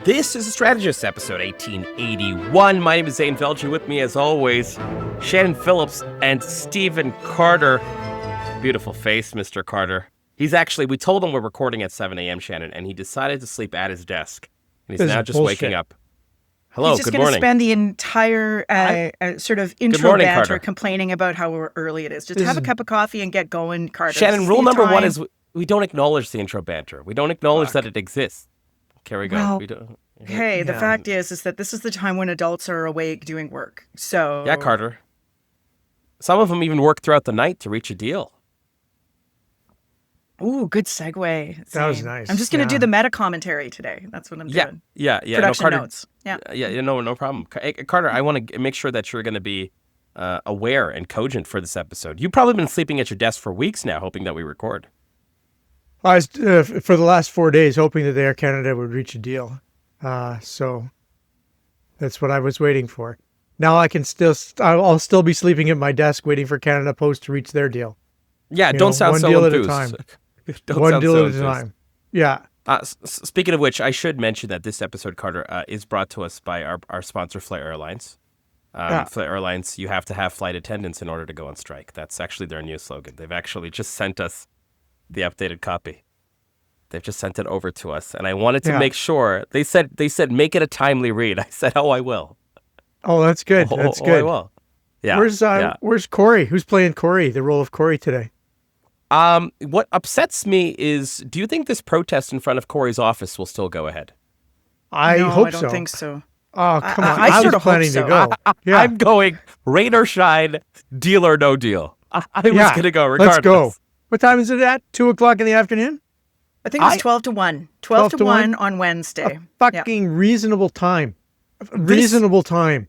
This is a Strategist, episode 1881. My name is Zain Velji. With me, as always, Shannon Phillips and Stephen Carter. Beautiful face, Mr. Carter. We told him we're recording at 7 a.m., Shannon, and he decided to sleep at his desk. And he's now just waking up. Hello, he's just good morning. He's just going to spend the entire sort of intro morning, banter Carter. Complaining about how early it is. Just have a cup of coffee and get going, Carter. Shannon, rule number one is we don't acknowledge the intro banter. We don't acknowledge that it exists. Here we go. Well, we don't, hey, the fact is that this is the time when adults are awake doing work. So yeah, Carter. Some of them even work throughout the night to reach a deal. Ooh, good segue. That was nice. I'm just going to do the meta commentary today. That's what I'm doing. Yeah. Production Carter, notes. Yeah. No problem. Hey, Carter, I want to make sure that you're going to be aware and cogent for this episode. You've probably been sleeping at your desk for weeks now, hoping that we record. I was, for the last 4 days, hoping that Air Canada would reach a deal. So that's what I was waiting for. Now I'll still be sleeping at my desk waiting for Canada Post to reach their deal. Yeah, don't sound so enthused. One deal at a time. Yeah. Speaking of which, I should mention that this episode, Carter, is brought to us by our sponsor, Flair Airlines. Flair Airlines, you have to have flight attendants in order to go on strike. That's actually their new slogan. They've actually just sent us the updated copy. They've just sent it over to us, and I wanted to make sure. They said make it a timely read. I said, I will. Oh, that's good. That's good. I will. Yeah. Where's Corey? Who's playing Corey? The role of Corey today? What upsets me is, do you think this protest in front of Corey's office will still go ahead? I hope so. I don't think so. Oh, come on. I was planning to go. Yeah. I'm going rain or shine, deal or no deal. I was going to go regardless. Let's go. What time is it at? 2 o'clock in the afternoon? I think it's 12 to 1. 12 to 1 on Wednesday. Fucking reasonable time. Reasonable time.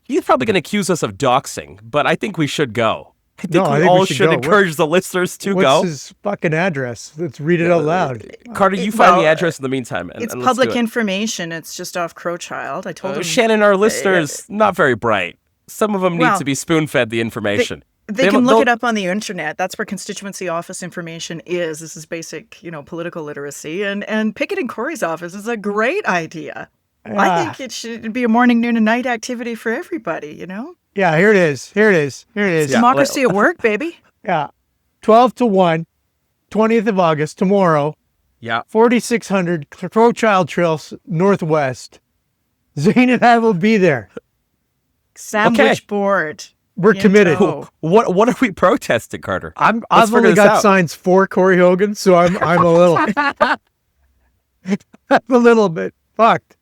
He's probably going to accuse us of doxing, but I think we should go. I think we all should go. encourage the listeners to go. What's his fucking address? Let's read it out loud. Carter, you find the address in the meantime. It's public information. It's just off Crowchild. I told him. Shannon, our listeners, not very bright. Some of them need to be spoon-fed the information. They can look it up on the internet. That's where constituency office information is. This is basic, political literacy. And picketing Corey's office is a great idea. Yeah. I think it should be a morning, noon, and night activity for everybody, Yeah, here it is. Democracy at work, baby. Yeah. 12 to 1, 20th of August, tomorrow. Yeah. 4600 Crowchild Trail Northwest. Zain and I will be there. Sandwich board. We're committed. What are we protesting, Carter? I've only got signs for Corey Hogan, so I'm a little bit fucked.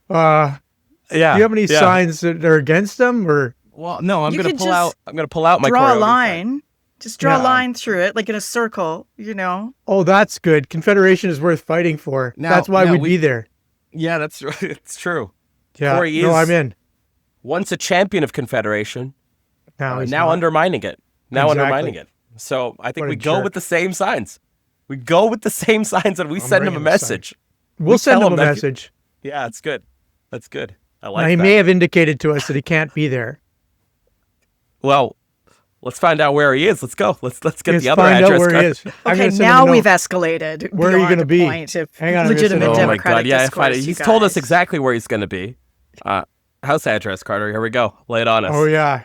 Do you have any signs that are against them, or? Well, no, I'm going to pull out. I'm going to pull out my. Draw a line. Just draw a line through it, like in a circle. Oh, that's good. Confederation is worth fighting for. That's why we'd be there. Yeah, that's right. It's true. Yeah. Corey I'm in. Once a champion of Confederation. Now undermining it. Undermining it. So I think we go with the same signs. We go with the same signs, and we send him a message. We'll send him a message. Yeah, it's good. That's good. I like that. He may have indicated to us that he can't be there. Well, let's find out where he is. Let's go. Let's get the other address. Find out where he is. Okay, now we've escalated. Where are you going to be? Hang on. Legitimate democratic discourse. He's told us exactly where he's going to be. House address, Carter. Here we go. Lay it on us. Oh, yeah.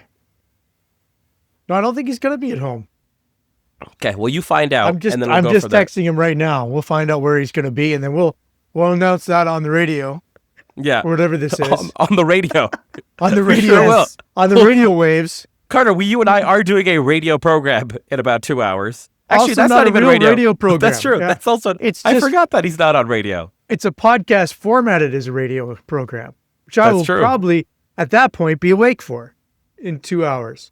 No, I don't think he's going to be at home. Okay, well, you find out. I'm just texting texting him right now. We'll find out where he's going to be, and then we'll announce that on the radio. Yeah. Or whatever this is. On the radio. On the radio. Sure will. On the radio waves. Carter, you and I are doing a radio program in about 2 hours. Actually, also that's not even a radio program. That's true. Yeah. That's also. I forgot that he's not on radio. It's a podcast formatted as a radio program, which I will probably, at that point, be awake for in 2 hours.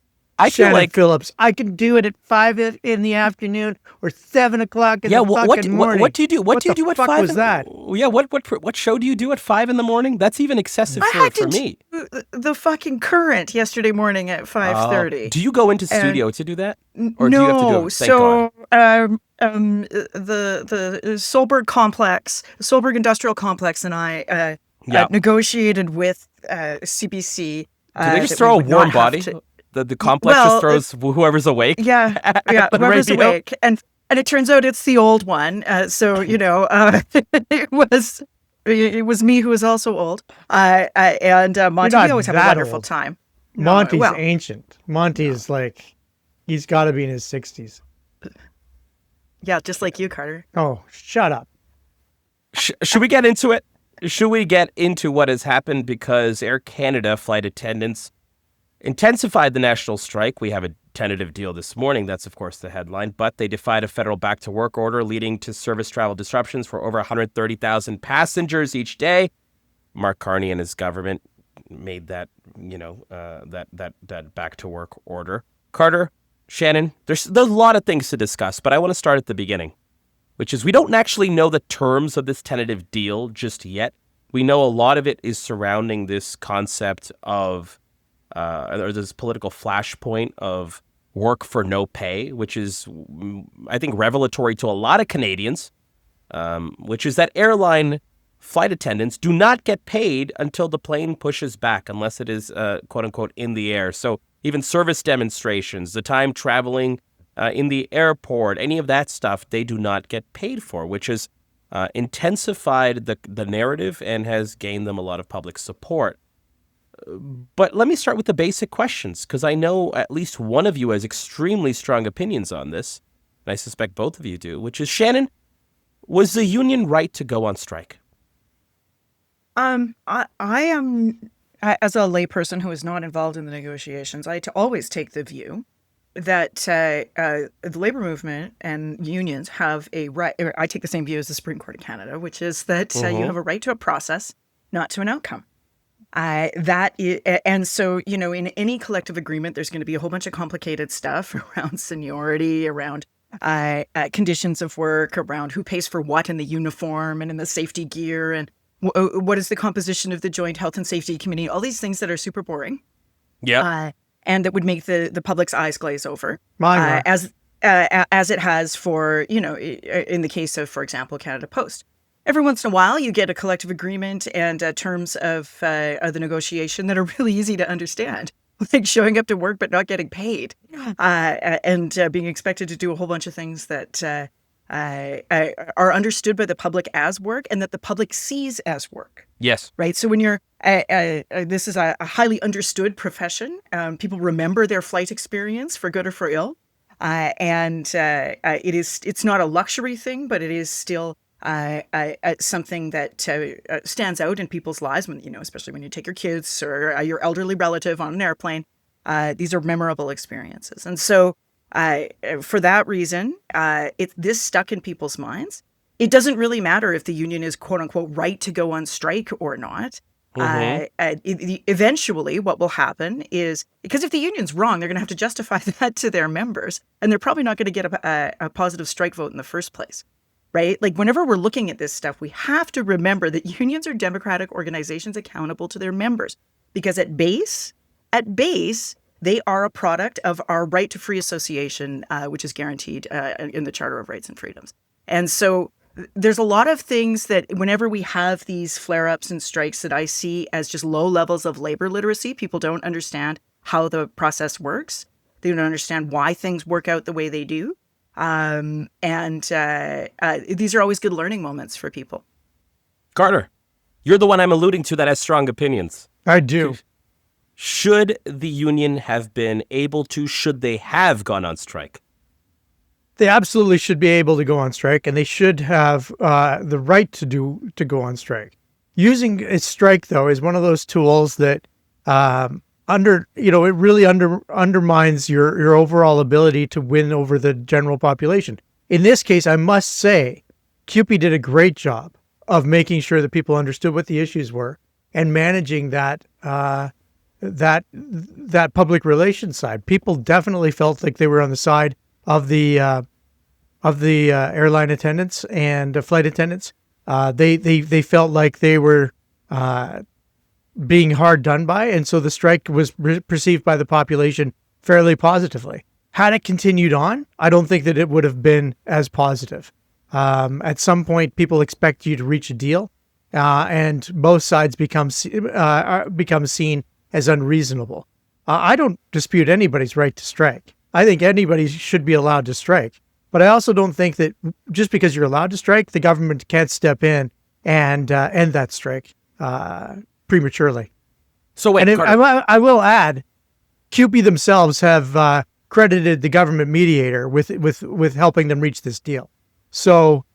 Shannon Phillips. I can do it at 5 in the afternoon or 7 o'clock in the fucking morning. What do you do? What do you do at 5? What was that? Yeah, what show do you do at 5 in the morning? That's even excessive for me. The fucking Current yesterday morning at 5:30. Do you go into studio to do that? Or no. Do you have to do it? So the Solberg Industrial Complex, and I negotiated with CBC. Do they just throw a warm body? The complex just throws whoever's awake. Yeah, whoever's awake, and it turns out it's the old one. So it was It was me who was also old. Monty, not we always have a that wonderful old. time. No, Monty's well, ancient. Monty is like, he's got to be in his 60s. yeah, just like you, Carter. Oh, shut up. Should we get into it? Should we get into what has happened? Because Air Canada flight attendants intensified the national strike. We have a tentative deal this morning. That's, of course, the headline. But they defied a federal back-to-work order, leading to service travel disruptions for over 130,000 passengers each day. Mark Carney and his government made that, that back-to-work order. Carter, Shannon, there's a lot of things to discuss, but I want to start at the beginning, which is we don't actually know the terms of this tentative deal just yet. We know a lot of it is surrounding this concept of or this political flashpoint of work for no pay, which is, I think, revelatory to a lot of Canadians, which is that airline flight attendants do not get paid until the plane pushes back, unless it is, quote unquote, in the air. So even service demonstrations, the time traveling in the airport, any of that stuff, they do not get paid for, which has intensified the narrative and has gained them a lot of public support. But let me start with the basic questions, because I know at least one of you has extremely strong opinions on this, and I suspect both of you do, which is, Shannon, was the union right to go on strike? I am, as a layperson who is not involved in the negotiations, always take the view that the labor movement and unions have a right. I take the same view as the Supreme Court of Canada, which is that you have a right to a process, not to an outcome. And so, in any collective agreement, there's going to be a whole bunch of complicated stuff around seniority, around conditions of work, around who pays for what in the uniform and in the safety gear, and what is the composition of the Joint Health and Safety Committee, all these things that are super boring. Yeah. And that would make the public's eyes glaze over. As As it has for, in the case of, for example, Canada Post. Every once in a while, you get a collective agreement and terms of the negotiation that are really easy to understand, like showing up to work but not getting paid, and being expected to do a whole bunch of things that are understood by the public as work and that the public sees as work. Yes. Right. So when you're this is a highly understood profession. People remember their flight experience for good or for ill, and it's not a luxury thing, but it is still something that stands out in people's lives when, especially when you take your kids or your elderly relative on an airplane. These are memorable experiences. And so for that reason, this stuck in people's minds. It doesn't really matter if the union is, quote unquote, right to go on strike or not. Eventually, what will happen is, because if the union's wrong, they're going to have to justify that to their members, and they're probably not going to get a positive strike vote in the first place. Right? Like, whenever we're looking at this stuff, we have to remember that unions are democratic organizations accountable to their members, because at base, they are a product of our right to free association, which is guaranteed in the Charter of Rights and Freedoms. And so there's a lot of things that whenever we have these flare-ups and strikes that I see as just low levels of labor literacy, people don't understand how the process works. They don't understand why things work out the way they do. And these are always good learning moments for people. Carter, you're the one I'm alluding to that has strong opinions. I do. Should the union have been able to, should they have gone on strike? They absolutely should be able to go on strike, and they should have the right to go on strike. Using a strike, though, is one of those tools that it really undermines your overall ability to win over the general population. In this case, I must say, CUPE did a great job of making sure that people understood what the issues were and managing that public relations side. People definitely felt like they were on the side of the airline attendants and flight attendants. They felt like they were being hard done by, and so the strike was perceived by the population fairly positively. Had it continued on, I don't think that it would have been as positive. At some point, people expect you to reach a deal, and both sides become seen as unreasonable. I don't dispute anybody's right to strike. I think anybody should be allowed to strike. But I also don't think that just because you're allowed to strike, the government can't step in and end that strike prematurely. So wait, And Carter, I will add, CUPE themselves have credited the government mediator with helping them reach this deal. So,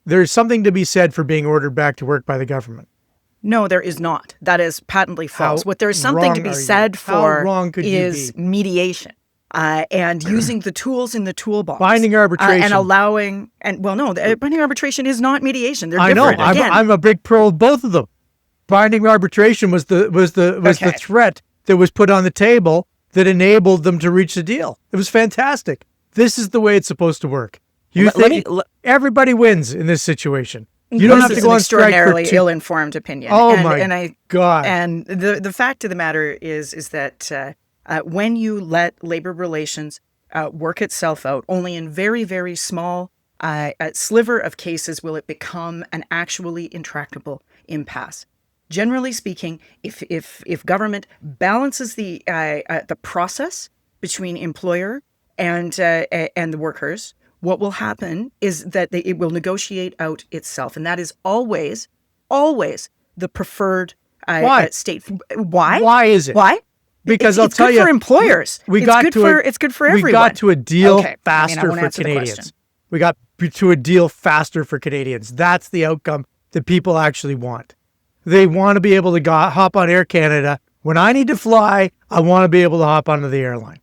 there's something to be said for being ordered back to work by the government. No, there is not. That is patently false. How What there's something to wrong be are you? said How for wrong could you is be? mediation and using the tools in the toolbox. Binding arbitration. And allowing, binding arbitration is not mediation. They're I know. different. Again, I'm a big pro of both of them. Binding arbitration was the threat that was put on the table that enabled them to reach the deal. It was fantastic. This is the way it's supposed to work. Everybody wins in this situation. You don't have to go on strike for extraordinarily ill-informed opinion. Oh God! And the fact of the matter is that when you let labor relations work itself out, only in very, very small sliver of cases will it become an actually intractable impasse. Generally speaking, if government balances the process between employer and the workers, what will happen is that it will negotiate out itself. And that is always the preferred state. Why? Why is it? Why? Because it's good for employers. It's good for everyone. We got to a deal I faster won't for answer the Canadians. question. We got to a deal faster for Canadians. That's the outcome that people actually want. They want to be able to hop on Air Canada. When I need to fly, I want to be able to hop onto the airline.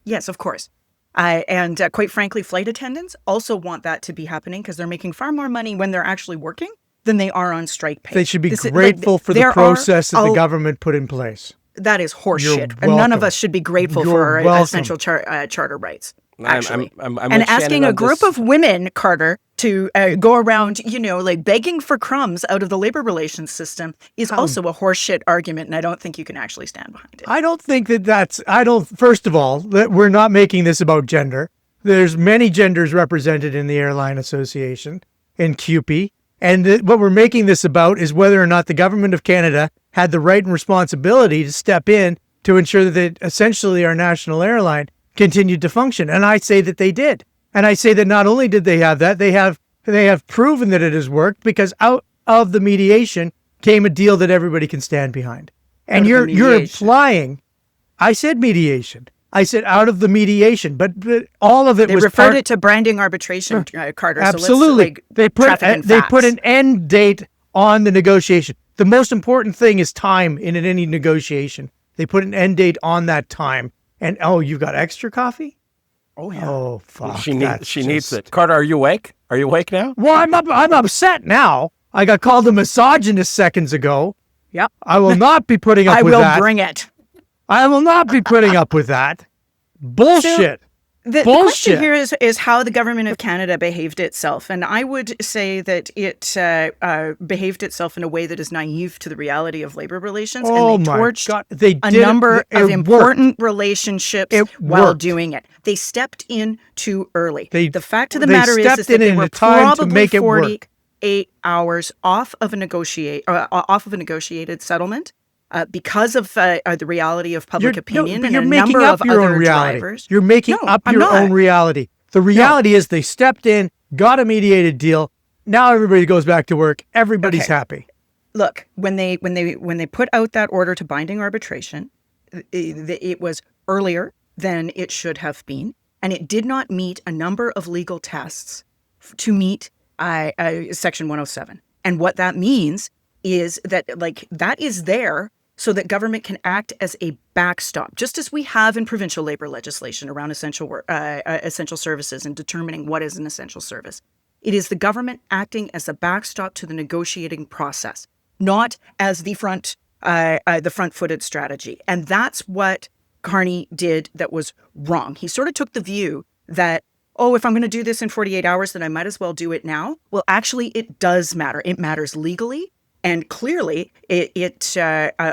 Yes, of course. And quite frankly, flight attendants also want that to be happening because they're making far more money when they're actually working than they are on strike pay. They should be grateful for the process that the government put in place. That is horseshit. And none of us should be grateful for our essential charter rights. Actually, I'm and asking Shannon a group of women, Carter, to go around, begging for crumbs out of the labor relations system is also a horseshit argument, and I don't think you can actually stand behind it. I don't think first of all, that we're not making this about gender. There's many genders represented in the Airline Association, in CUPE, and what we're making this about is whether or not the government of Canada had the right and responsibility to step in to ensure that essentially our national airline continued to function. And I say that they did. And I say that not only did they have that, they have proven that it has worked, because out of the mediation came a deal that everybody can stand behind. And you're implying, I said mediation. I said out of the mediation, but all of it they was referred it to binding arbitration, Carter. Absolutely. So they put an end date on the negotiation. The most important thing is time in any negotiation. They put an end date on that time. And you've got extra coffee? Oh yeah. Oh fuck. She needs it. Carter, are you awake? Are you awake now? Well, I'm upset now. I got called a misogynist seconds ago. Yep. I will not be putting up with that. I will bring it. I will not be putting up with that. Bullshit. The question here is how the government of Canada behaved itself. And I would say that it behaved itself in a way that is naive to the reality of labor relations. And they torched a number of important relationships while doing it. They stepped in too early. The fact of the matter is that they were probably 48 hours off of a negotiated settlement. Because of the reality of public opinion and a number of other drivers. You're making up your own reality. The reality is they stepped in, got a mediated deal. Now everybody goes back to work. Everybody's happy. Look, when they put out that order to binding arbitration, it was earlier than it should have been, and it did not meet a number of legal tests to meet Section 107. And what that means is that that is there so that government can act as a backstop, just as we have in provincial labor legislation around essential services and determining what is an essential service. It is the government acting as a backstop to the negotiating process, not as the front-footed strategy. And that's what Carney did that was wrong. He sort of took the view that, if I'm going to do this in 48 hours, then I might as well do it now. Well, actually, it does matter. It matters legally. And clearly, it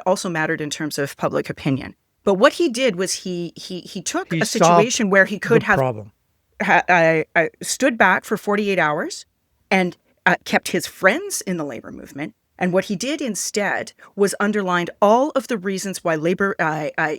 also mattered in terms of public opinion. But what he did was he took a situation where he could have stood back for 48 hours and kept his friends in the labor movement. And what he did instead was underlined all of the reasons why labor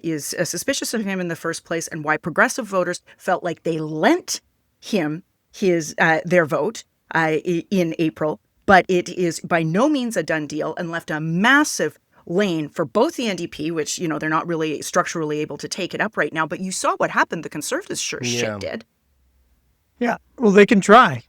is suspicious of him in the first place, and why progressive voters felt like they lent him their vote in April but it is by no means a done deal and left a massive lane for both the NDP, which, they're not really structurally able to take it up right now. But you saw what happened. The Conservatives sure shit did. Yeah. Well, they can try.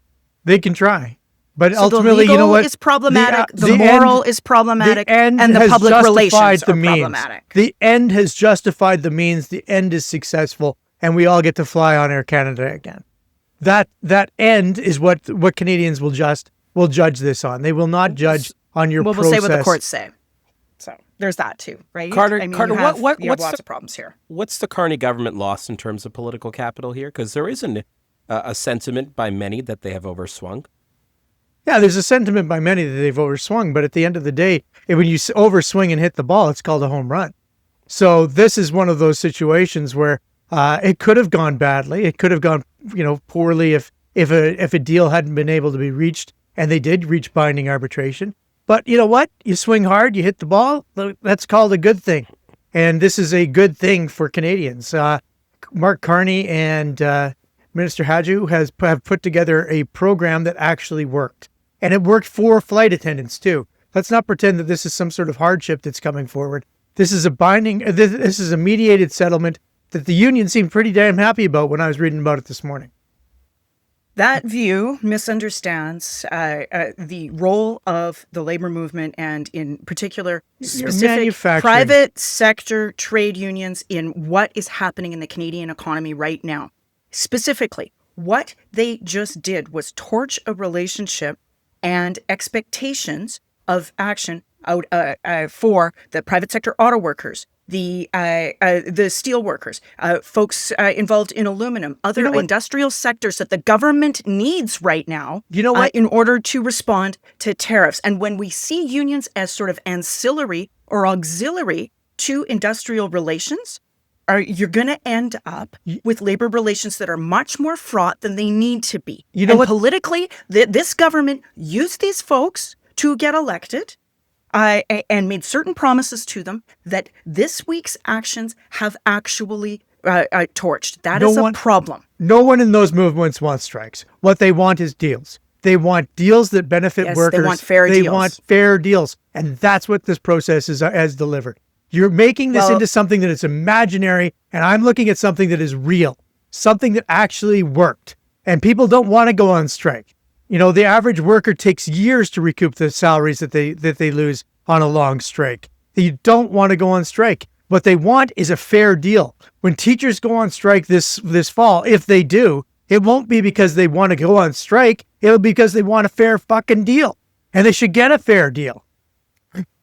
But So ultimately, the you know legal what? is problematic, the moral is problematic, and the public relations are problematic. The end has justified the means. The end is successful, and we all get to fly on Air Canada again. That end is what Canadians will judge this on. They will not judge on your process. We'll say what the courts say. So there's that too, right? Carter, you have what's lots of problems here. What's the Carney government lost in terms of political capital here? Because there is a sentiment by many that they have overswung. Yeah, there's a sentiment by many that they've overswung, but at the end of the day, when you overswing and hit the ball, it's called a home run. So this is one of those situations where it could have gone badly. It could have gone, poorly if a deal hadn't been able to be reached, and they did reach binding arbitration. But you know what? You swing hard, you hit the ball. That's called a good thing, and this is a good thing for Canadians. Mark Carney and Minister Hadju have put together a program that actually worked. And it worked for flight attendants too. Let's not pretend that this is some sort of hardship that's coming forward. This is this is a mediated settlement that the union seemed pretty damn happy about when I was reading about it this morning. That view misunderstands the role of the labor movement and in particular specific private sector trade unions in what is happening in the Canadian economy right now. Specifically, what they just did was torch a relationship and expectations of action out for the private sector auto workers, the steel workers, folks involved in aluminum, other industrial sectors that the government needs right now. You know what? In order to respond to tariffs. And when we see unions as sort of ancillary or auxiliary to industrial relations, you're going to end up with labor relations that are much more fraught than they need to be. Politically, this government used these folks to get elected and made certain promises to them that this week's actions have actually torched. That is a problem. No one in those movements wants strikes. What they want is deals. They want deals that benefit workers. They want fair deals. They want fair deals. And that's what this process has delivered. You're making this into something that is imaginary, and I'm looking at something that is real, something that actually worked. And people don't want to go on strike. The average worker takes years to recoup the salaries that they lose on a long strike. You don't want to go on strike. What they want is a fair deal. When teachers go on strike this fall, if they do, it won't be because they want to go on strike. It'll be because they want a fair fucking deal. And they should get a fair deal.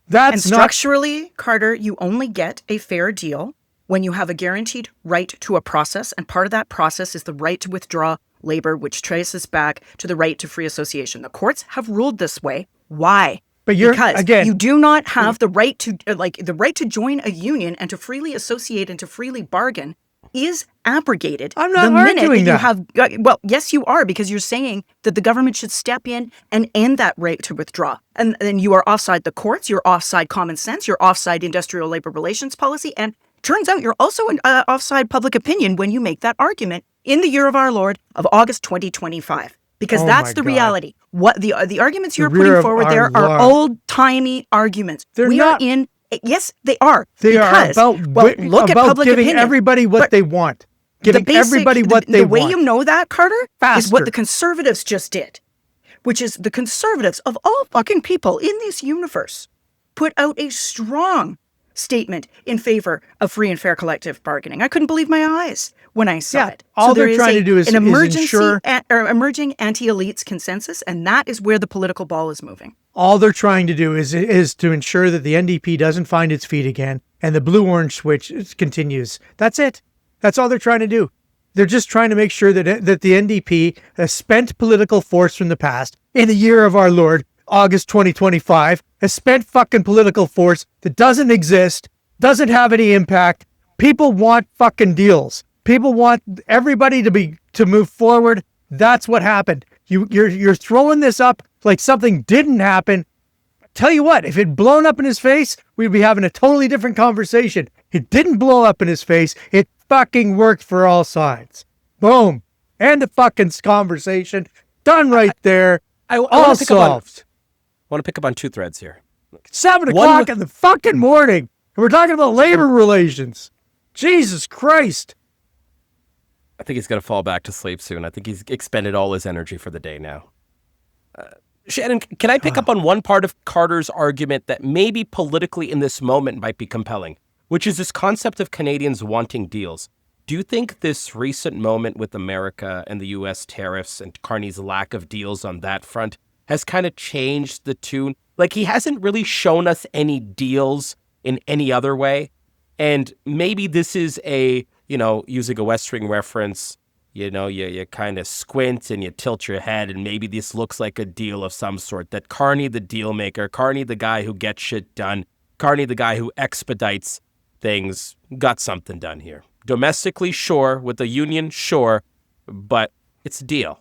And structurally, Carter, you only get a fair deal when you have a guaranteed right to a process. And part of that process is the right to withdraw labor, which traces back to the right to free association. The courts have ruled this way. Why? Because you do not have the right to the right to join a union and to freely associate and to freely bargain is abrogated. I'm not arguing that. Well, yes, you are, because you're saying that the government should step in and end that right to withdraw. And then you are offside the courts, you're offside common sense, you're offside industrial labor relations policy, and turns out you're also offside public opinion when you make that argument in the year of our Lord of August 2025. Because that's the reality. What the arguments you're putting forward there are old-timey arguments. Yes, they are. They are about look at public giving opinion. Everybody what they want. Everybody what they want. The way you know that, Carter, Faster. is what the Conservatives just did, which is the Conservatives of all fucking people in this universe put out a strong statement in favor of free and fair collective bargaining. I couldn't believe my eyes when I saw it. All they're trying to do is ensure emerging anti-elites consensus, and that is where the political ball is moving. All they're trying to do is to ensure that the NDP doesn't find its feet again and the blue-orange switch continues. That's it. That's all they're trying to do. They're just trying to make sure that the NDP has spent political force from the past in the year of our Lord, August 2025, has spent fucking political force that doesn't exist, doesn't have any impact. People want fucking deals. People want everybody to move forward. That's what happened. You're throwing this up like something didn't happen. Tell you what, if it had blown up in his face, we'd be having a totally different conversation. It didn't blow up in his face. It fucking worked for all sides. Boom. End of fucking conversation. Done right there. All solved. want to pick up on two threads here. 7 o'clock in the fucking morning. And we're talking about labor relations. Jesus Christ. I think he's going to fall back to sleep soon. I think he's expended all his energy for the day now. Shannon, can I pick up on one part of Carter's argument that maybe politically in this moment might be compelling, which is this concept of Canadians wanting deals? Do you think this recent moment with America and the U.S. tariffs and Carney's lack of deals on that front has kind of changed the tune? Like, he hasn't really shown us any deals in any other way. And maybe this is a, using a West Wing reference, you kind of squint and you tilt your head, and maybe this looks like a deal of some sort, that Carney, the deal maker, Carney, the guy who gets shit done, Carney, the guy who expedites things, got something done here. Domestically, sure. With the union, sure. But it's a deal.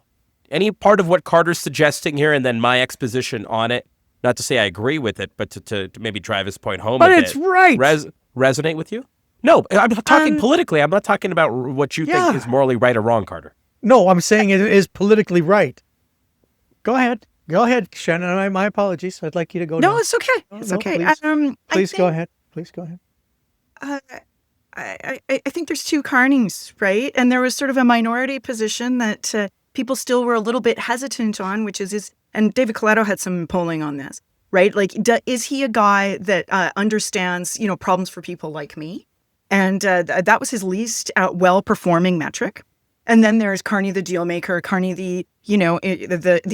Any part of what Carter's suggesting here, and then my exposition on it, not to say I agree with it, but to maybe drive his point home but a bit. It's right. Resonate with you? No, I'm talking politically. I'm not talking about what you think is morally right or wrong, Carter. No, I'm saying it is politically right. Go ahead, Shannon. My apologies. I'd like you to go. No, now. it's okay. It's okay. Please go ahead. Please go ahead. I think there's two Carneys, right? And there was sort of a minority position that people still were a little bit hesitant on, which is and David Coletto had some polling on this, right? Like, is he a guy that understands, problems for people like me? And that was his least well-performing metric. And then there's Carney, the deal maker, Carney, the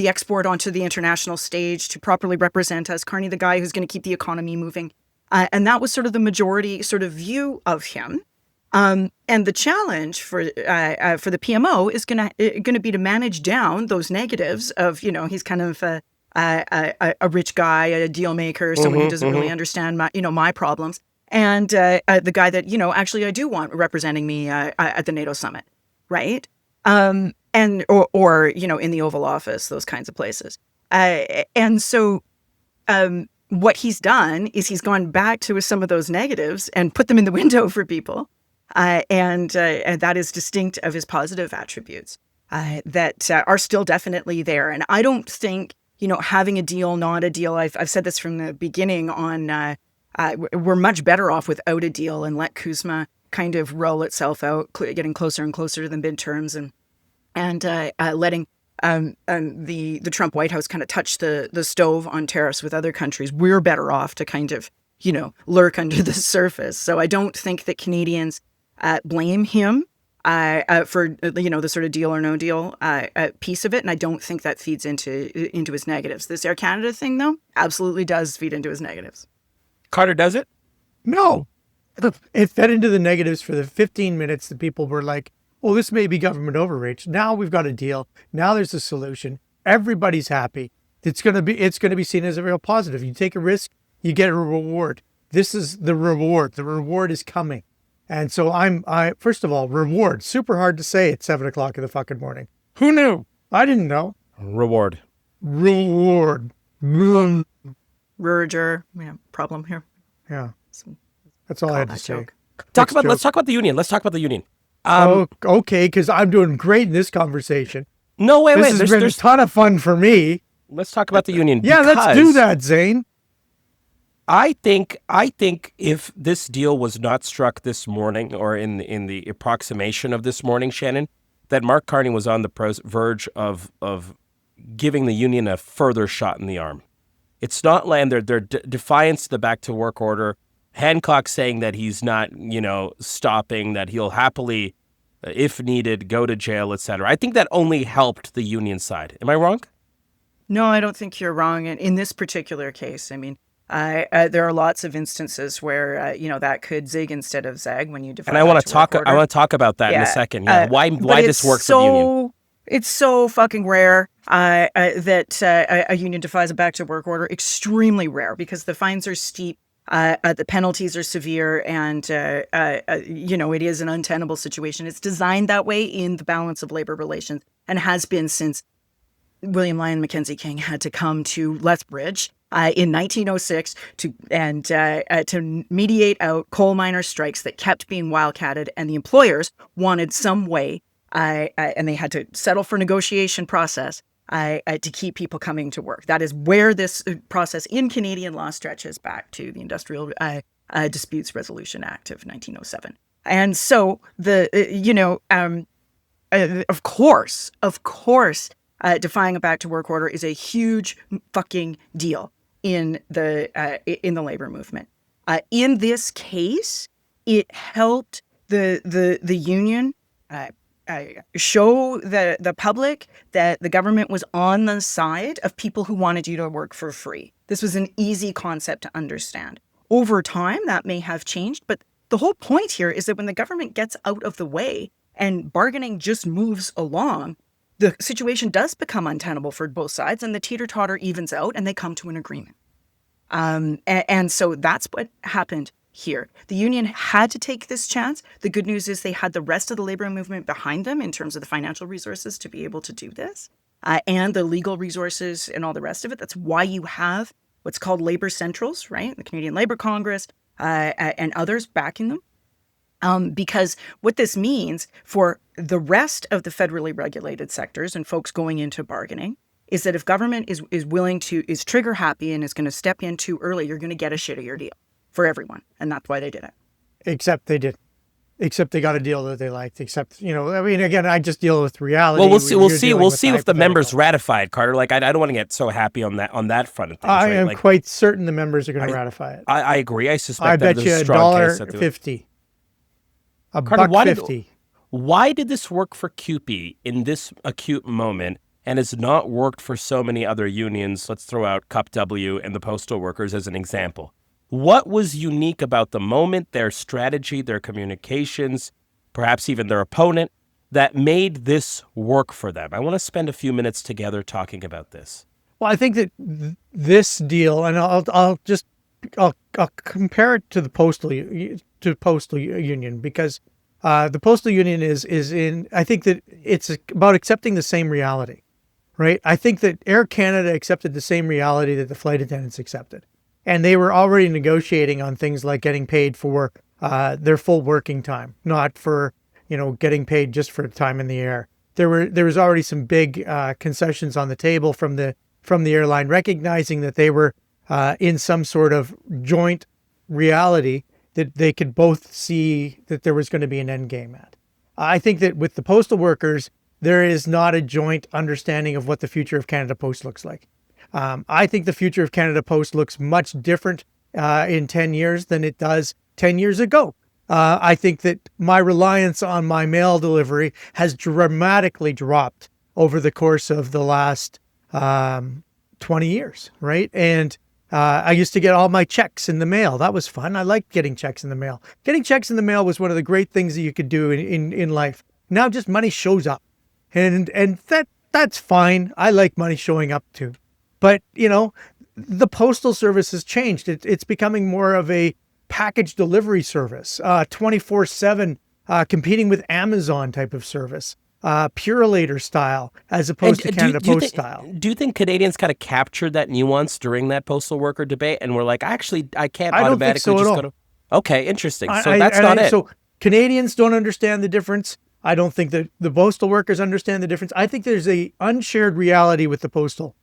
export onto the international stage to properly represent us, Carney, the guy who's going to keep the economy moving. And that was sort of the majority sort of view of him. And the challenge for the PMO is going to be to manage down those negatives of, he's kind of a rich guy, a deal maker, someone who doesn't really understand my problems, and the guy that actually I do want representing me at the NATO summit, right? And or in the Oval Office, those kinds of places. And so what he's done is he's gone back to some of those negatives and put them in the window for people. And that is distinct of his positive attributes that are still definitely there. And I don't think, having a deal, not a deal, I've said this from the beginning on, we're much better off without a deal and let Kuzma kind of roll itself out, getting closer and closer to the midterms and letting the Trump White House kind of touch the stove on tariffs with other countries. We're better off to kind of, lurk under the surface. So I don't think that Canadians blame him for the sort of deal or no deal piece of it, and I don't think that feeds into his negatives. This Air Canada thing, though, absolutely does feed into his negatives. Carter, does it? No, it fed into the negatives for the 15 minutes that people were like, "Oh, this may be government overreach." Now we've got a deal. Now there's a solution. Everybody's happy. It's gonna be seen as a real positive. You take a risk, you get a reward. This is the reward. The reward is coming. And so I first of all, reward, super hard to say at 7 o'clock in the fucking morning. Who knew? I didn't know. Reward. Roger, problem here. Yeah. That's all I had to say. Let's talk about the union. Let's talk about the union. Okay, because I'm doing great in this conversation. No, wait. This has been a ton of fun for me. Let's talk about the union. Yeah, let's do that, Zain. I think if this deal was not struck this morning or in the approximation of this morning, Shannon, that Mark Carney was on the verge of giving the union a further shot in the arm. It's not land. Their defiance to the back to work order. Hancock saying that he's not, stopping, that he'll happily, if needed, go to jail, etc. I think that only helped the union side. Am I wrong? No, I don't think you're wrong. And in this particular case, I mean, there are lots of instances where that could zig instead of zag when you defy. And I want to talk about that in a second. Yeah, why this works for the union? It's so fucking rare that a union defies a back to work order. Extremely rare because the fines are steep. The penalties are severe, and it is an untenable situation. It's designed that way in the balance of labor relations, and has been since William Lyon Mackenzie King had to come to Lethbridge in 1906 to mediate out coal miner strikes that kept being wildcatted, and the employers wanted some way, and they had to settle for negotiation process to keep people coming to work. That is where this process in Canadian law stretches back to the Industrial Disputes Resolution Act of 1907. And so of course, defying a back to work order is a huge fucking deal in the labor movement. In this case, it helped the union show the public that the government was on the side of people who wanted you to work for free. This was an easy concept to understand. Over time, that may have changed, but the whole point here is that when the government gets out of the way and bargaining just moves along, the situation does become untenable for both sides, and the teeter-totter evens out, and they come to an agreement. And so that's what happened here. The union had to take this chance. The good news is they had the rest of the labor movement behind them in terms of the financial resources to be able to do this, and the legal resources and all the rest of it. That's why you have what's called labor centrals, right? The Canadian Labour Congress and others backing them. Because what this means for the rest of the federally regulated sectors and folks going into bargaining is that if government is trigger happy and is going to step in too early, you're going to get a shittier deal for everyone. And that's why they did it. Except they did. Except they got a deal that they liked. Except, again, I just deal with reality. Well, we'll see if the members ratified, Carter. Like, I don't want to get so happy on that front of things. I am quite certain the members are going to ratify it. I agree. I suspect I that bet there's you a strong case that $1.50. Carter, $1.50. Why did this work for CUPE in this acute moment and has not worked for so many other unions? Let's throw out CUPE and the postal workers as an example. What was unique about the moment, their strategy, their communications, perhaps even their opponent, that made this work for them? I want to spend a few minutes together talking about this. Well, I think that this deal, and I'll compare it to the postal union, because the postal union is in. I think that it's about accepting the same reality, right? I think that Air Canada accepted the same reality that the flight attendants accepted. And they were already negotiating on things like getting paid for their full working time, not for, getting paid just for time in the air. There was already some big concessions on the table from the airline, recognizing that they were in some sort of joint reality that they could both see that there was going to be an end game at. I think that with the postal workers, there is not a joint understanding of what the future of Canada Post looks like. I think the future of Canada Post looks much different in 10 years than it does 10 years ago. I think that my reliance on my mail delivery has dramatically dropped over the course of the last 20 years, right? And I used to get all my checks in the mail. That was fun. I liked getting checks in the mail. Getting checks in the mail was one of the great things that you could do in life. Now just money shows up. And that's fine. I like money showing up too. But, the postal service has changed. It's becoming more of a package delivery service, 24/7, competing with Amazon type of service, Purolator style, as opposed to Canada Post style. Do you think Canadians kind of captured that nuance during that postal worker debate and were like, actually, I can't automatically just go to... Okay, interesting. So that's not it. So Canadians don't understand the difference. I don't think that the postal workers understand the difference. I think there's a unshared reality with the postal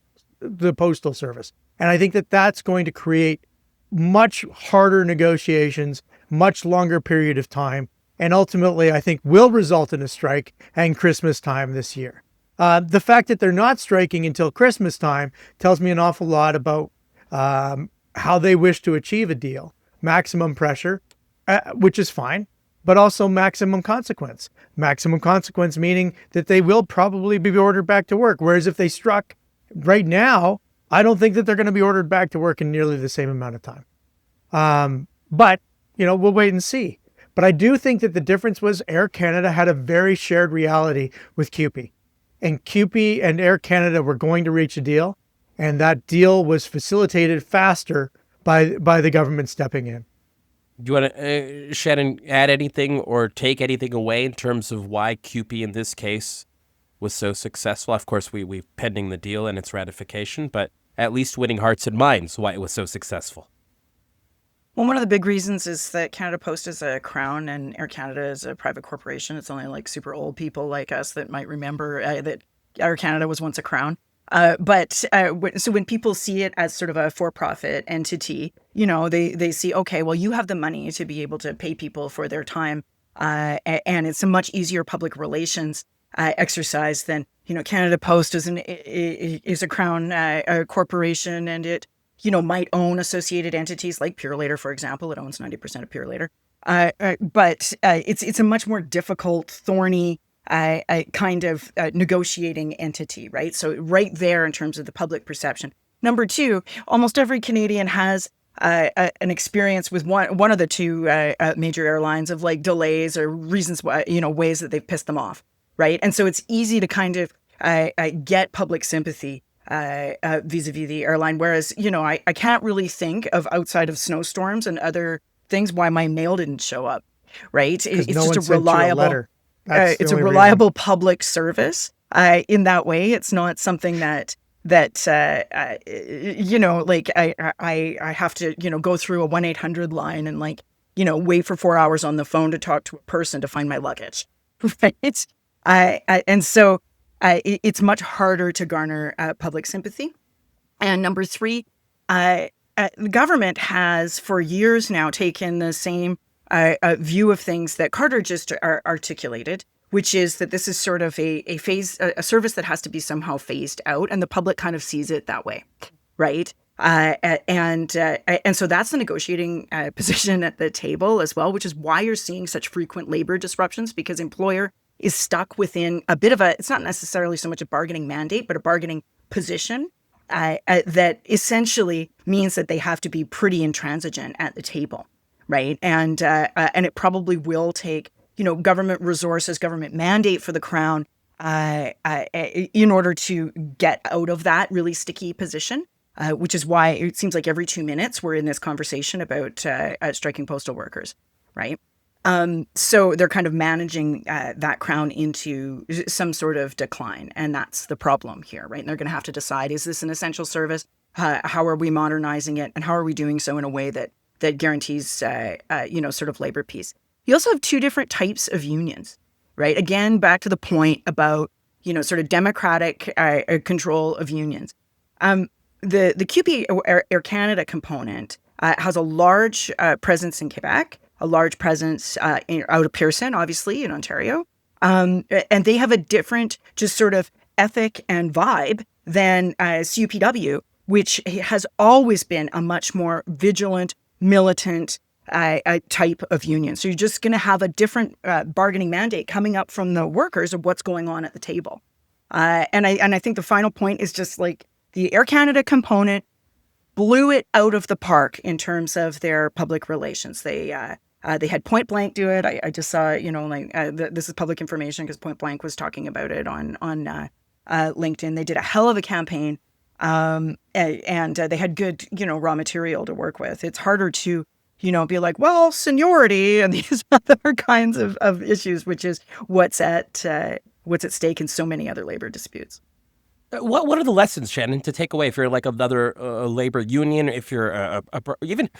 service. And I think that that's going to create much harder negotiations, much longer period of time, and ultimately I think will result in a strike and Christmas time this year. The fact that they're not striking until Christmas time tells me an awful lot about how they wish to achieve a deal. Maximum pressure, which is fine, but also maximum consequence. Maximum consequence meaning that they will probably be ordered back to work. Whereas if they struck right now, I don't think that they're going to be ordered back to work in nearly the same amount of time. But, we'll wait and see. But I do think that the difference was Air Canada had a very shared reality with CUPE. And CUPE and Air Canada were going to reach a deal. And that deal was facilitated faster by the government stepping in. Do you want to, Shannon, add anything or take anything away in terms of why CUPE in this case was so successful? Of course, we pending the deal and its ratification, but at least winning hearts and minds why it was so successful. Well, one of the big reasons is that Canada Post is a crown and Air Canada is a private corporation. It's only like super old people like us that might remember that Air Canada was once a crown. So when people see it as sort of a for-profit entity, they see, okay, well, you have the money to be able to pay people for their time, and it's a much easier public relations exercise than, Canada Post is a crown corporation, and it, might own associated entities like Purelator, for example. It owns 90% of Purelator. But it's a much more difficult, thorny kind of negotiating entity, right? So right there in terms of the public perception. Number two, almost every Canadian has an experience with one of the two major airlines of like delays or reasons why, ways that they've pissed them off, right? And so it's easy to kind of get public sympathy vis-a-vis the airline. Whereas, I can't really think of outside of snowstorms and other things why my mail didn't show up, right? It's no just one a sent you a reliable letter. That's the it's a only reason. reliable public service in that way. It's not something that like I have to, go through a 1-800 line and like, wait for 4 hours on the phone to talk to a person to find my luggage, right? And so it's much harder to garner public sympathy. And number three, the government has for years now taken the same view of things that Carter just articulated, which is that this is sort of a service that has to be somehow phased out, and the public kind of sees it that way, right? And so that's the negotiating position at the table as well, which is why you're seeing such frequent labor disruptions, because employer is stuck within a bit of it's not necessarily so much a bargaining mandate, but a bargaining position that essentially means that they have to be pretty intransigent at the table, right? And it probably will take, government resources, government mandate for the Crown in order to get out of that really sticky position, which is why it seems like every 2 minutes we're in this conversation about striking postal workers, right? So they're kind of managing that Crown into some sort of decline. And that's the problem here, right? And they're going to have to decide, is this an essential service? How are we modernizing it? And how are we doing so in a way that guarantees, sort of labor peace? You also have two different types of unions, right? Again, back to the point about, sort of democratic control of unions. The CUPE Air Canada component has a large presence in Quebec, a large presence out of Pearson, obviously, in Ontario. And they have a different just sort of ethic and vibe than CUPW, which has always been a much more vigilant, militant type of union. So you're just going to have a different bargaining mandate coming up from the workers of what's going on at the table. And I think the final point is just like the Air Canada component blew it out of the park in terms of their public relations. They had Point Blank do it. I just saw, this is public information because Point Blank was talking about it on LinkedIn. They did a hell of a campaign, and they had good, raw material to work with. It's harder to, be like, well, seniority and these other kinds of issues, which is what's at stake in so many other labor disputes. What are the lessons, Shannon, to take away if you're like another labor union, if you're even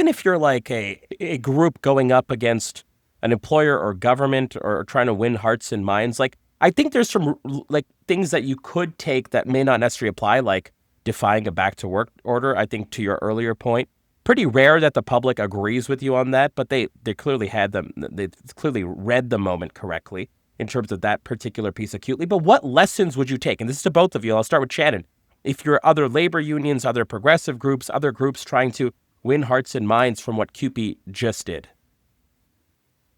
if you're like a group going up against an employer or government or trying to win hearts and minds? Like, I think there's some like things that you could take that may not necessarily apply, like defying a back to work order. I think to your earlier point, pretty rare that the public agrees with you on that, but they clearly they clearly read the moment correctly in terms of that particular piece acutely. But what lessons would you take? And this is to both of you. I'll start with Shannon. If you're other labor unions, other progressive groups, other groups trying to win hearts and minds from what CUPE just did.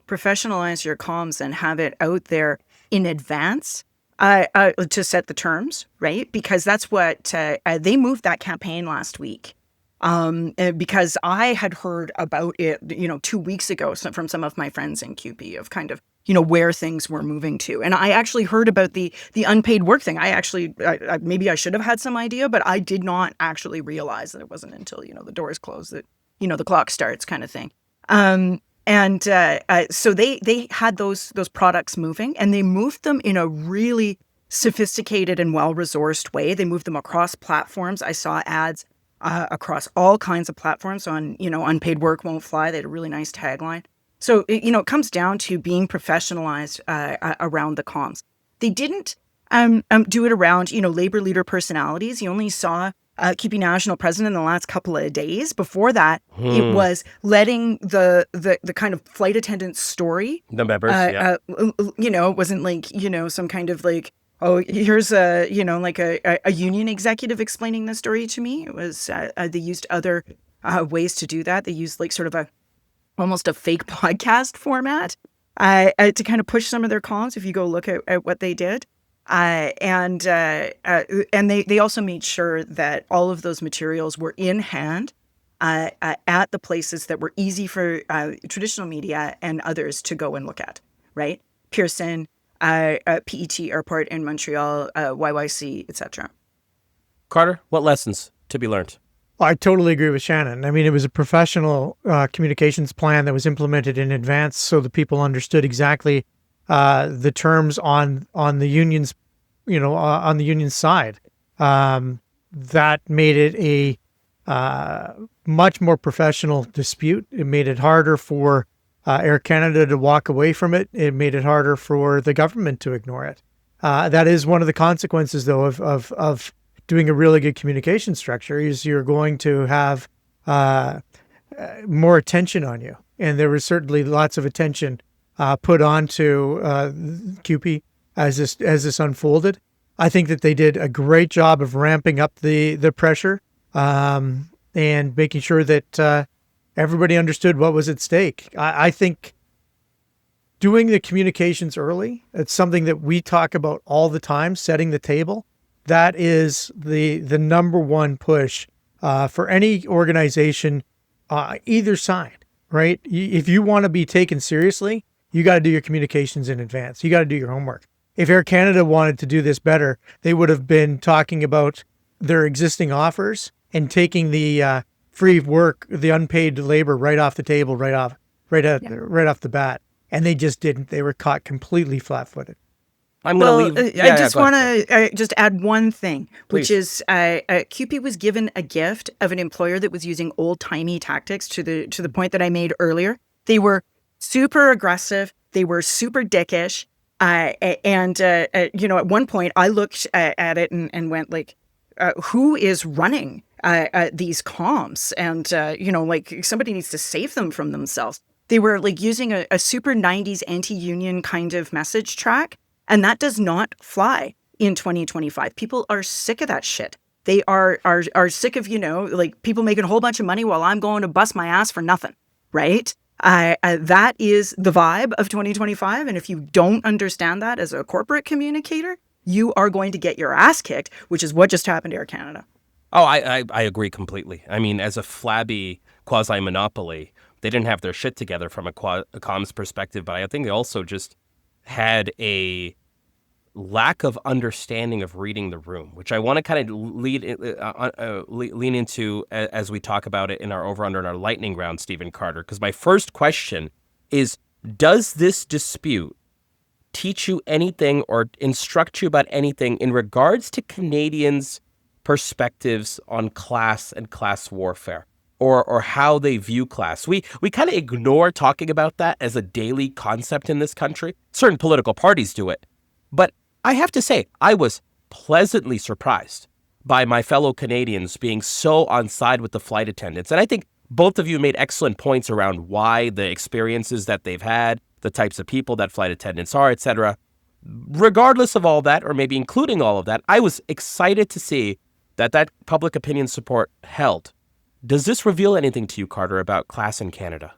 Professionalize your comms and have it out there in advance to set the terms, right? Because that's what they moved that campaign last week. Because I had heard about it, 2 weeks ago from some of my friends in CUPE of kind of, where things were moving to. And I actually heard about the unpaid work thing. Maybe I should have had some idea, but I did not actually realize that it wasn't until, the doors close that, the clock starts kind of thing. So they had those products moving, and they moved them in a really sophisticated and well-resourced way. They moved them across platforms. I saw ads across all kinds of platforms on, unpaid work won't fly. They had a really nice tagline. So, it comes down to being professionalized around the comms. They didn't do it around, labor leader personalities. You only saw CUPE national president in the last couple of days. Before that, it was letting the kind of flight attendant story. The members, It wasn't like, some kind of like, oh, here's a union executive explaining the story to me. It was, they used other ways to do that. They used like sort of almost a fake podcast format to kind of push some of their columns. If you go look at what they did. And they also made sure that all of those materials were in hand at the places that were easy for traditional media and others to go and look at, right? Pearson, PET Airport in Montreal, YYC, etc. Carter, what lessons to be learned? I totally agree with Shannon. I mean, it was a professional communications plan that was implemented in advance so the people understood exactly the terms on the unions, on the union side. That made it a much more professional dispute. It made it harder for Air Canada to walk away from it. It made it harder for the government to ignore it. That is one of the consequences, though, of doing a really good communication structure. Is you're going to have more attention on you, and there was certainly lots of attention put onto CUPE as this unfolded. I think that they did a great job of ramping up the pressure and making sure that everybody understood what was at stake. I think doing the communications early, it's something that we talk about all the time, setting the table. That is the number one push for any organization, either side, right? If you want to be taken seriously, you got to do your communications in advance. You got to do your homework. If Air Canada wanted to do this better, they would have been talking about their existing offers and taking the free work, the unpaid labor right off the table, right off the bat. And they just didn't. They were caught completely flat-footed. I'm going to leave. I just want to just add one thing, Please. Which is CUPE was given a gift of an employer that was using old-timey tactics to the point that I made earlier. They were super aggressive. They were super dickish. At one point, I looked at it and went like, who is running these comms? And, somebody needs to save them from themselves. They were like using a super 90s anti-union kind of message track. And that does not fly in 2025. People are sick of that shit. They are sick of, people making a whole bunch of money while I'm going to bust my ass for nothing, right? That is the vibe of 2025. And if you don't understand that as a corporate communicator, you are going to get your ass kicked, which is what just happened to Air Canada. Oh, I agree completely. I mean, as a flabby quasi-monopoly, they didn't have their shit together from a comms perspective, but I think they also just had a lack of understanding of reading the room, which I want to kind of lean into as we talk about it in our over-under and our lightning round, Stephen Carter. Because my first question is, does this dispute teach you anything or instruct you about anything in regards to Canadians' perspectives on class and class warfare? Or how they view class. We kind of ignore talking about that as a daily concept in this country. Certain political parties do it. But I have to say, I was pleasantly surprised by my fellow Canadians being so on side with the flight attendants. And I think both of you made excellent points around why the experiences that they've had, the types of people that flight attendants are, etc. Regardless of all that, or maybe including all of that, I was excited to see that public opinion support held. Does this reveal anything to you, Carter, about class in Canada?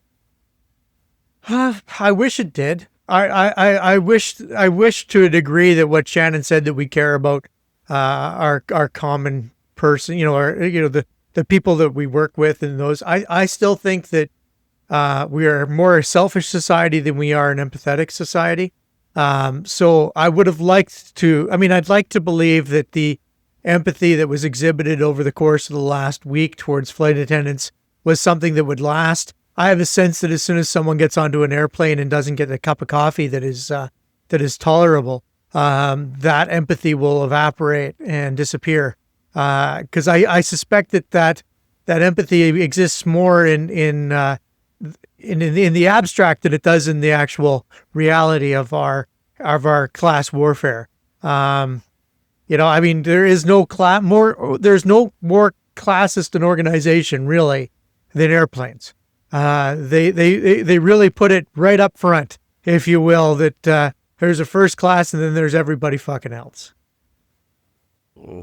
I wish it did. I wish to a degree that what Shannon said, that we care about our common person, the people that we work with, and those. I still think that we are more a selfish society than we are an empathetic society. So I would have liked to. I mean, I'd like to believe that the empathy that was exhibited over the course of the last week towards flight attendants was something that would last. I have a sense that as soon as someone gets onto an airplane and doesn't get a cup of coffee that is tolerable, that empathy will evaporate and disappear. Because I suspect that empathy exists more in the abstract than it does in the actual reality of our class warfare. I mean, there's no more classist an organization really than airplanes. They really put it right up front, if you will, that there's a first class and then there's everybody fucking else.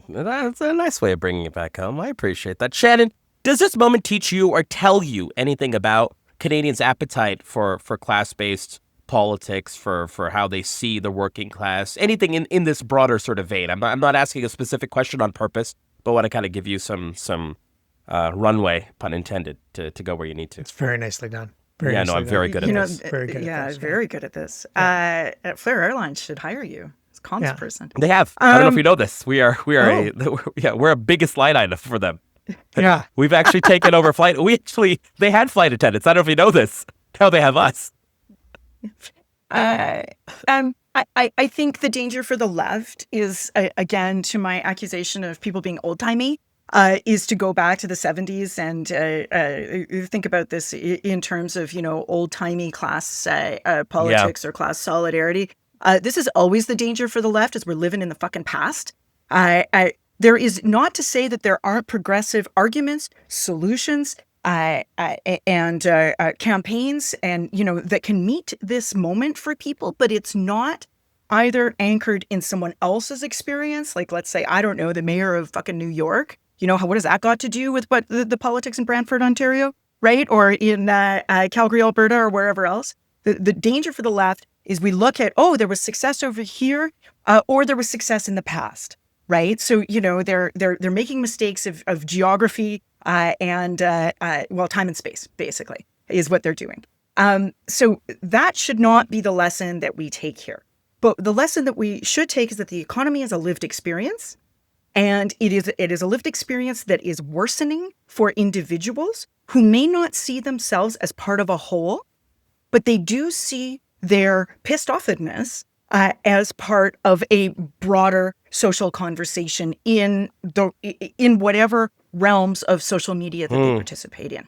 That's a nice way of bringing it back home. I appreciate that. Shannon, does this moment teach you or tell you anything about Canadians' appetite for class-based politics, for how they see the working class, anything in this broader sort of vein? I'm not asking a specific question on purpose, but want to kind of give you some runway, pun intended, to go where you need to. It's very nicely done. I'm very good at this. Very good at this. Flair Airlines should hire you as comms person. They have. I don't know if you know this. We're a biggest line item for them. Yeah, we've actually taken over flight. They had flight attendants. I don't know if you know this. Now they have us. I think the danger for the left is, again, to my accusation of people being old-timey, is to go back to the 70s and think about this in terms of, old-timey class politics or class solidarity. This is always the danger for the left, as we're living in the fucking past. There is not to say that there aren't progressive arguments, solutions, and campaigns, and that can meet this moment for people, but it's not either anchored in someone else's experience. Like, let's say, I don't know, the mayor of fucking New York. What has that got to do with what the politics in Brantford, Ontario, right? Or in Calgary, Alberta, or wherever else. The danger for the left is we look at, there was success over here, or there was success in the past, right? So, they're making mistakes of geography and time and space, basically, is what they're doing. So that should not be the lesson that we take here. But the lesson that we should take is that the economy is a lived experience. And it is a lived experience that is worsening for individuals who may not see themselves as part of a whole, but they do see their pissed offedness as part of a broader social conversation in whatever realms of social media that they participate in.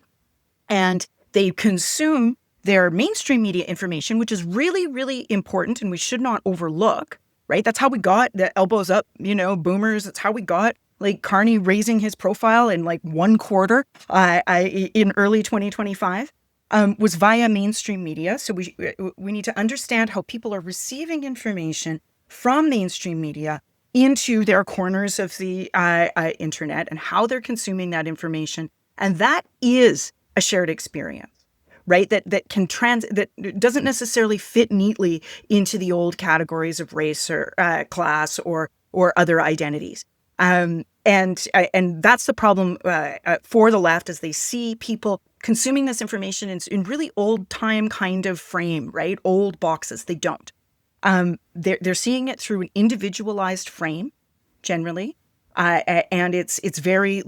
And they consume their mainstream media information, which is really, really important and we should not overlook. Right? That's how we got the elbows up, boomers. That's how we got Carney raising his profile in 1 quarter in early 2025 was via mainstream media. So we need to understand how people are receiving information from mainstream media into their corners of the internet and how they're consuming that information. And that is a shared experience. Right, that doesn't necessarily fit neatly into the old categories of race or class or other identities, and that's the problem for the left, as they see people consuming this information in really old time kind of frame, right? Old boxes. They don't. They're seeing it through an individualized frame, generally. And it's very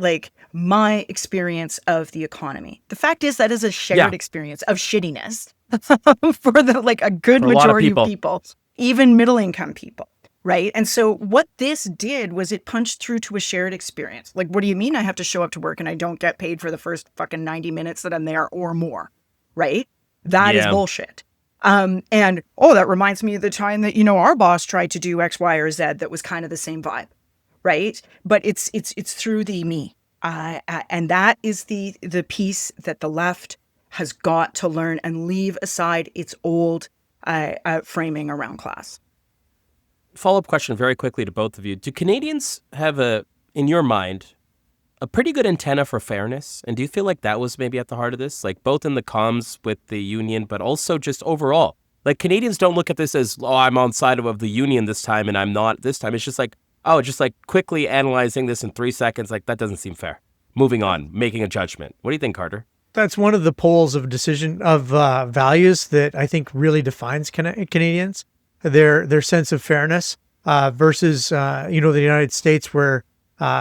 my experience of the economy. The fact is that is a shared experience of shittiness for a good majority of people, even middle income people, right? And so what this did was it punched through to a shared experience. What do you mean I have to show up to work and I don't get paid for the first fucking 90 minutes that I'm there or more, right? That is bullshit. And that reminds me of the time that our boss tried to do X, Y, or Z that was kind of the same vibe. Right, but it's through the me, and that is the piece that the left has got to learn and leave aside its old framing around class. Follow-up question very quickly to both of you: do Canadians have in your mind, a pretty good antenna for fairness? And do you feel like that was maybe at the heart of this, both in the comms with the union, but also just overall? Canadians don't look at this as, I'm on side of the union this time and I'm not this time. It's just quickly analyzing this in 3 seconds, that doesn't seem fair. Moving on, making a judgment. What do you think, Carter? That's one of the poles of decision of values that I think really defines Canadians, their sense of fairness versus, the United States, where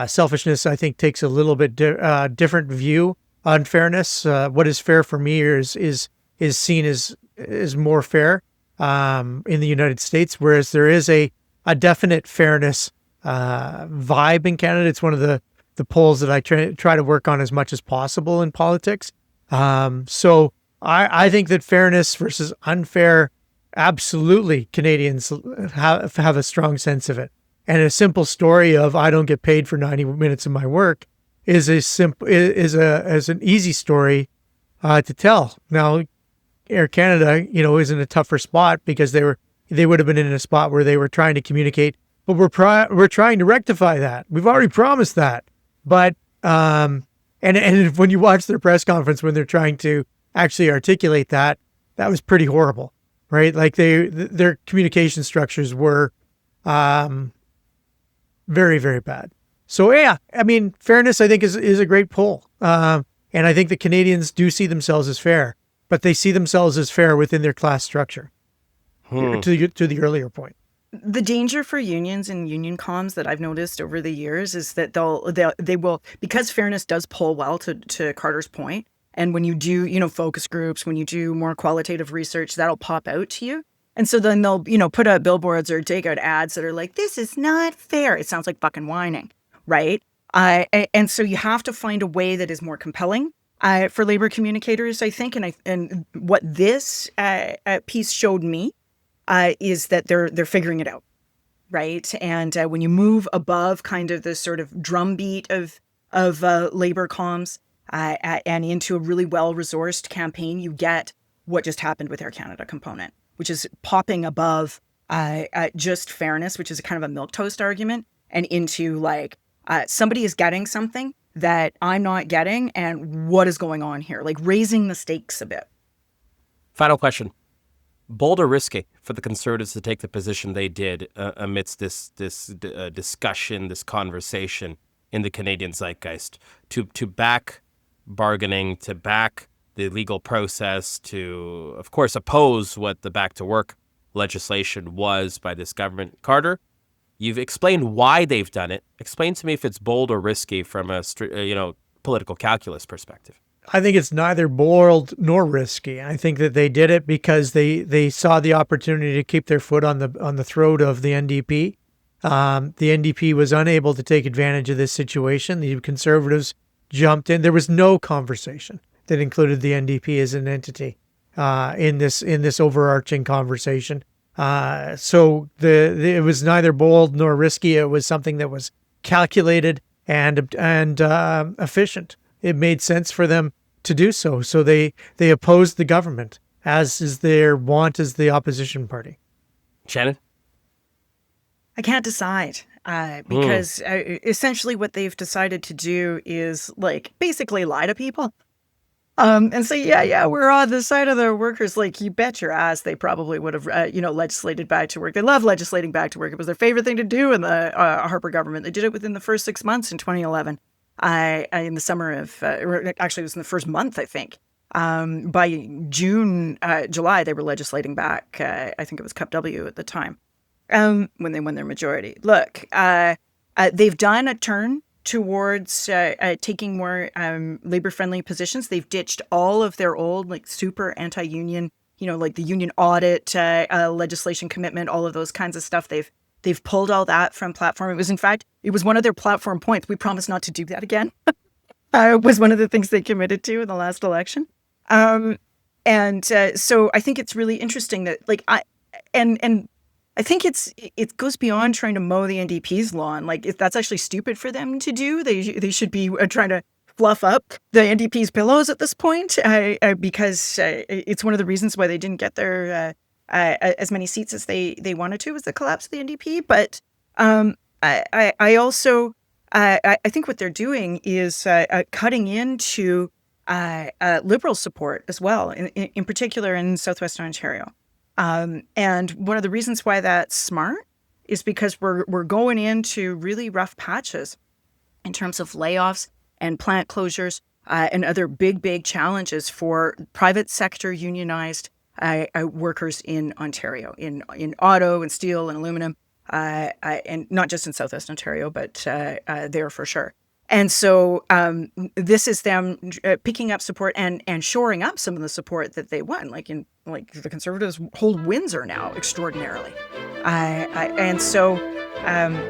selfishness, I think, takes a little bit different view on fairness. What is fair for me is seen as more fair in the United States, whereas there is a definite fairness vibe in Canada. It's one of the poles that I try to work on as much as possible in politics. So I think that fairness versus unfair absolutely Canadians have a strong sense of it. And a simple story of I don't get paid for 90 minutes of my work is an easy story to tell. Now, Air Canada, is in a tougher spot because they would have been in a spot where they were trying to communicate, but we're trying to rectify that. We've already promised that, but and when you watch their press conference when they're trying to actually articulate that was pretty horrible, right? Like their communication structures were very, very bad. So yeah, I mean, fairness I think is a great pull, and I think the Canadians do see themselves as fair. But they see themselves as fair within their class structure. To the earlier point, the danger for unions and union comms that I've noticed over the years is that they will, because fairness does pull well to Carter's point, and when you do focus groups, when you do more qualitative research, that'll pop out to you, and so then they'll put out billboards or take out ads that are like, this is not fair. It sounds like fucking whining, right? And so you have to find a way that is more compelling. For labor communicators, I think, and what this piece showed me is that they're figuring it out, right? And when you move above kind of this sort of drumbeat of labor comms and into a really well-resourced campaign, you get what just happened with Air Canada component, which is popping above just fairness, which is a kind of a milquetoast argument, and into like somebody is getting something that I'm not getting, and what is going on here? Like raising the stakes a bit. Final question. Bold or risky for the Conservatives to take the position they did amidst this discussion, this conversation in the Canadian zeitgeist, to back bargaining, to back the legal process, to, of course, oppose what the back to work legislation was by this government. Carter, you've explained why they've done it. Explain to me if it's bold or risky from a political calculus perspective. I think it's neither bold nor risky. I think that they did it because they saw the opportunity to keep their foot on the throat of the NDP. The NDP was unable to take advantage of this situation. The Conservatives jumped in. There was no conversation that included the NDP as an entity in this overarching conversation. So it was neither bold nor risky. It was something that was calculated and efficient. It made sense for them to do so. So they opposed the government, as is their want as the opposition party. Shannon? I can't decide because essentially what they've decided to do is like basically lie to people. And say, yeah, we're on the side of the workers. Like, you bet your ass they probably would have, legislated back to work. They love legislating back to work. It was their favorite thing to do in the Harper government. They did it within the first 6 months in 2011. In the summer of, actually it was in the first month, I think. By July, they were legislating back. I think it was CUPE at the time, when they won their majority. Look, they've done a turn towards taking more labor-friendly positions. They've ditched all of their old, like, super anti-union, like the union audit legislation commitment, all of those kinds of stuff. They've pulled all that from platform. It was one of their platform points. We promise not to do that again. Was one of the things they committed to in the last election. So I think it's really interesting that, like, I think it goes beyond trying to mow the NDP's lawn. Like, if that's actually stupid for them to do, they should be trying to fluff up the NDP's pillows at this point, because it's one of the reasons why they didn't get their as many seats as they wanted to, was the collapse of the NDP. But I also think what they're doing is cutting into Liberal support as well, in particular in Southwestern Ontario. And one of the reasons why that's smart is because we're going into really rough patches in terms of layoffs and plant closures and other big challenges for private sector unionized workers in Ontario, in auto and steel and aluminum, and not just in Southwest Ontario, but there for sure. And so this is them picking up support and shoring up some of the support that they won. Like the Conservatives hold Windsor now extraordinarily. And so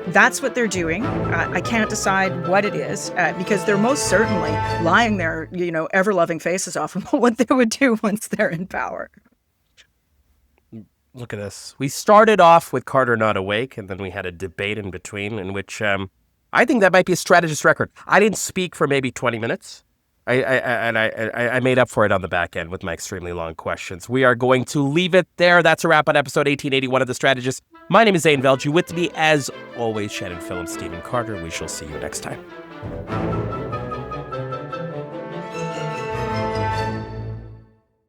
that's what they're doing. I can't decide what it is because they're most certainly lying their ever-loving faces off about what they would do once they're in power. Look at this. We started off with Carter not awake, and then we had a debate in between in which I think that might be a strategist record. I didn't speak for maybe 20 minutes. I made up for it on the back end with my extremely long questions. We are going to leave it there. That's a wrap on episode 1881 of The Strategist. My name is Zain Velji. With me, as always, Shannon, Phil, and Stephen Carter. We shall see you next time.